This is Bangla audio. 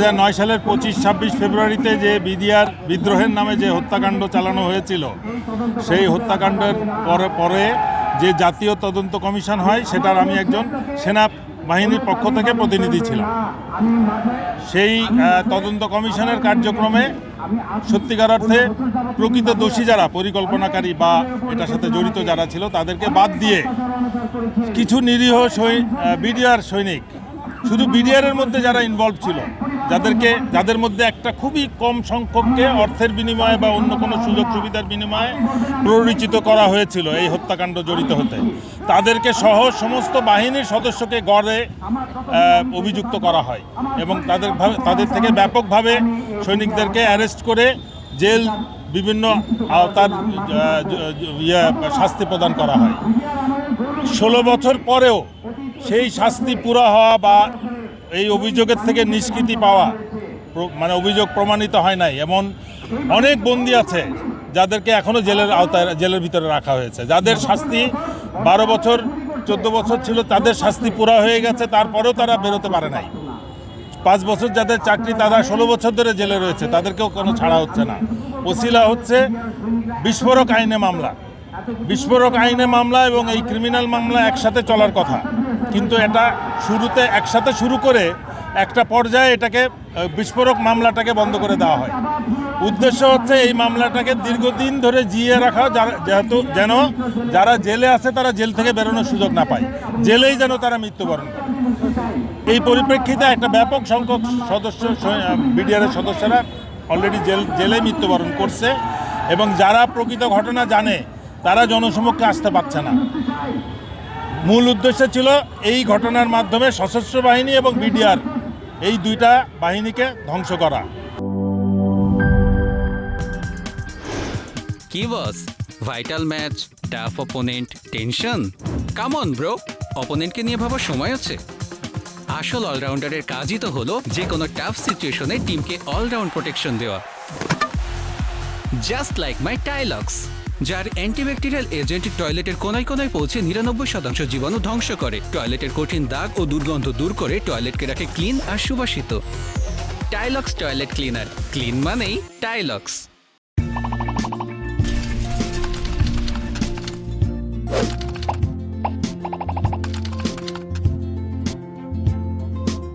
2009 সালের 25-26 ফেব্রুয়ারিতে যে বিডিআর বিদ্রোহের নামে যে হত্যাকাণ্ড চালানো হয়েছিল, সেই হত্যাকাণ্ডের পরে যে জাতীয় তদন্ত কমিশন হয়, সেটার আমি একজন সেনাবাহিনীর পক্ষ থেকে প্রতিনিধি ছিলাম। সেই তদন্ত কমিশনের কার্যক্রমে সত্যিকার অর্থে প্রকৃত দোষী যারা, পরিকল্পনাকারী বা এটার সাথে জড়িত যারা ছিল, তাদেরকে বাদ দিয়ে কিছু নিরীহ বিডিআর সৈনিক, শুধু বিডিআরের মধ্যে যারা ইনভলভ ছিল, যাদের মধ্যে একটা খুবই কম সংখ্যককে অর্থের বিনিময়ে বা অন্য কোনো সুযোগ সুবিধার বিনিময়ে প্ররোচিত করা হয়েছিল এই হত্যাকাণ্ড জড়িত হতে, তাদেরকে সহ সমস্ত বাহিনীর সদস্যকে গড়ে অভিযুক্ত করা হয় এবং তাদের থেকে ব্যাপকভাবে সৈনিকদেরকে অ্যারেস্ট করে জেল বিভিন্ন আওতার শাস্তি প্রদান করা হয়। 16 বছর পরেও সেই শাস্তি পুরা হওয়া বা এই অভিযোগের থেকে নিষ্কৃতি পাওয়া, মানে অভিযোগ প্রমাণিত হয় নাই এমন অনেক বন্দী আছে যাদেরকে এখনও জেলের ভিতরে রাখা হয়েছে, যাদের শাস্তি 12 বছর 14 বছর ছিল, তাদের শাস্তি পুরা হয়ে গেছে, তারপরেও তারা বেরোতে পারে নাই। 5 বছর যাদের চাকরি, তারা 16 বছর ধরে জেলে রয়েছে, তাদেরকেও কোনো ছাড়া হচ্ছে না। ওসিলা হচ্ছে বিস্ফোরক আইনে মামলা। বিস্ফোরক আইনে মামলা এবং এই ক্রিমিনাল মামলা একসাথে চলার কথা, কিন্তু এটা শুরুতে একসাথে শুরু করে একটা পর্যায়ে এটাকে বিস্ফোরক মামলাটাকে বন্ধ করে দেওয়া হয়। উদ্দেশ্য হচ্ছে এই মামলাটাকে দীর্ঘদিন ধরে জিইয়ে রাখা, যেন যারা জেলে আছে তারা জেল থেকে বেরোনোর সুযোগ না পায়, জেলেই যেন তারা মৃত্যুবরণ করে। এই পরিপ্রেক্ষিতে একটা ব্যাপক সংখ্যক বিডিআরের সদস্যরা অলরেডি জেলে মৃত্যুবরণ করছে এবং যারা প্রকৃত ঘটনা জানে তারা জনসমক্ষে আসতে পারছে না। মূল উদ্দেশ্য ছিল এই ঘটনার মাধ্যমে সশস্ত্র বাহিনী এবং বিডিআর এই দুইটা বাহিনীকে ধ্বংস করা। কি boss, vital match, tough opponent, tension? Come on bro, অপোনেন্টকে নিয়ে ভাবার সময় আছে। আসল অলরাউন্ডারের কাজই তো হলো যে কোনো টাফ সিচুয়েশনে টিমকে অলরাউন্ড প্রোটেকশন দেওয়া। জাস্ট লাইক মাই টাইলক্স, যার অ্যান্টিব্যাকটেরিয়াল এজেন্ট টয়লেটের কোনায় কোনায় পৌঁছে 99% জীবাণু ধ্বংস করে, টয়লেটের কঠিন দাগ ও দুর্গন্ধ দূর করে টয়লেটকে রাখে ক্লিন আর সুবাসিত। টাইলক্স টয়লেট ক্লিনার, ক্লিন মানেই টাইলক্স।